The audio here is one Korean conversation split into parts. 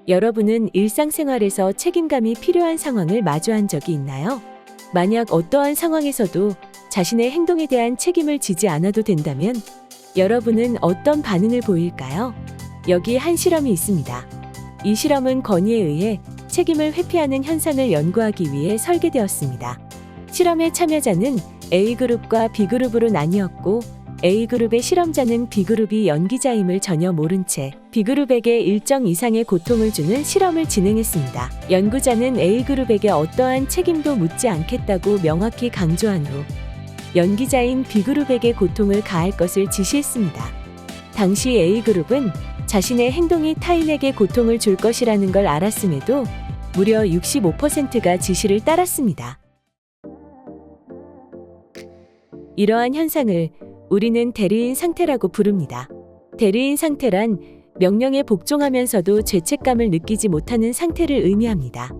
여러분은 일상생활에서 책임감이 필요한 상황을 마주한 적이 있나요? 만약 어떠한 상황에서도 자신의 행동에 대한 책임을 지지 않아도 된다면 여러분은 어떤 반응을 보일까요? 여기 한 실험이 있습니다. 이 실험은 건의에 의해 책임을 회피하는 현상을 연구하기 위해 설계되었습니다. 실험의 참여자는 A그룹과 B그룹으로 나뉘었고 A그룹의 실험자는 B그룹이 연기자임을 전혀 모른 채 B그룹에게 일정 이상의 고통을 주는 실험을 진행했습니다. 연구자는 A그룹에게 어떠한 책임도 묻지 않겠다고 명확히 강조한 후 연기자인 B그룹에게 고통을 가할 것을 지시했습니다. 당시 A그룹은 자신의 행동이 타인에게 고통을 줄 것이라는 걸 알았음에도 무려 65%가 지시를 따랐습니다. 이러한 현상을 우리는 대리인 상태라고 부릅니다. 대리인 상태란 명령에 복종하면서도 죄책감을 느끼지 못하는 상태를 의미합니다.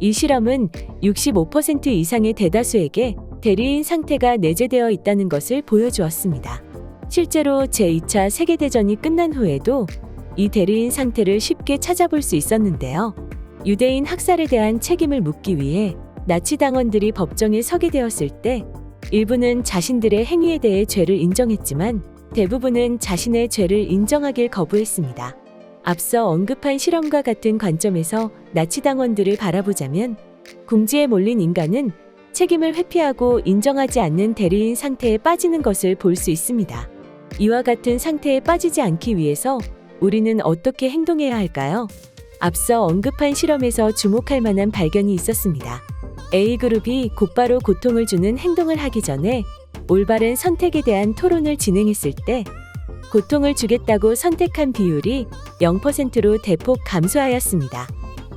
이 실험은 65% 이상의 대다수에게 대리인 상태가 내재되어 있다는 것을 보여주었습니다. 실제로 제2차 세계대전이 끝난 후에도 이 대리인 상태를 쉽게 찾아볼 수 있었는데요. 유대인 학살에 대한 책임을 묻기 위해 나치 당원들이 법정에 서게 되었을 때 일부는 자신들의 행위에 대해 죄를 인정했지만 대부분은 자신의 죄를 인정하길 거부했습니다. 앞서 언급한 실험과 같은 관점에서 나치 당원들을 바라보자면 궁지에 몰린 인간은 책임을 회피하고 인정하지 않는 대리인 상태에 빠지는 것을 볼 수 있습니다. 이와 같은 상태에 빠지지 않기 위해서 우리는 어떻게 행동해야 할까요? 앞서 언급한 실험에서 주목할 만한 발견이 있었습니다. A그룹이 곧바로 고통을 주는 행동을 하기 전에 올바른 선택에 대한 토론을 진행했을 때 고통을 주겠다고 선택한 비율이 0%로 대폭 감소하였습니다.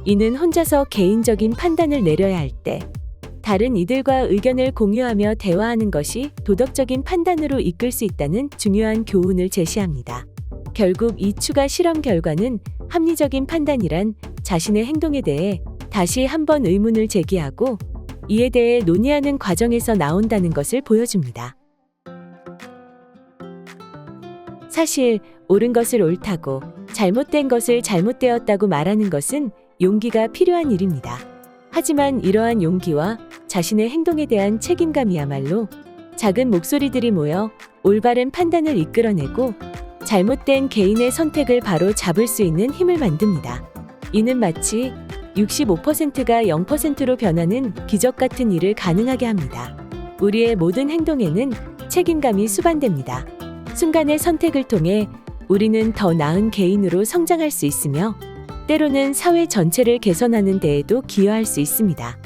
이는 혼자서 개인적인 판단을 내려야 할 때 다른 이들과 의견을 공유하며 대화하는 것이 도덕적인 판단으로 이끌 수 있다는 중요한 교훈을 제시합니다. 결국 이 추가 실험 결과는 합리적인 판단이란 자신의 행동에 대해 다시 한번 의문을 제기하고 이에 대해 논의하는 과정에서 나온다는 것을 보여줍니다. 사실 옳은 것을 옳다고 잘못된 것을 잘못되었다고 말하는 것은 용기가 필요한 일입니다. 하지만 이러한 용기와 자신의 행동에 대한 책임감이야말로 작은 목소리들이 모여 올바른 판단을 이끌어내고 잘못된 개인의 선택을 바로 잡을 수 있는 힘을 만듭니다. 이는 마치 65%가 0%로 변하는 기적 같은 일을 가능하게 합니다. 우리의 모든 행동에는 책임감이 수반됩니다. 순간의 선택을 통해 우리는 더 나은 개인으로 성장할 수 있으며 때로는 사회 전체를 개선하는 데에도 기여할 수 있습니다.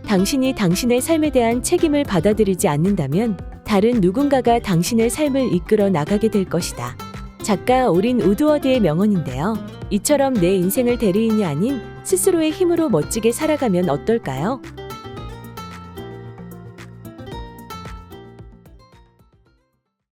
당신이 당신의 삶에 대한 책임을 받아들이지 않는다면 다른 누군가가 당신의 삶을 이끌어 나가게 될 것이다. 작가 오린 우드워드의 명언인데요. 이처럼 내 인생을 대리인이 아닌 스스로의 힘으로 멋지게 살아가면 어떨까요?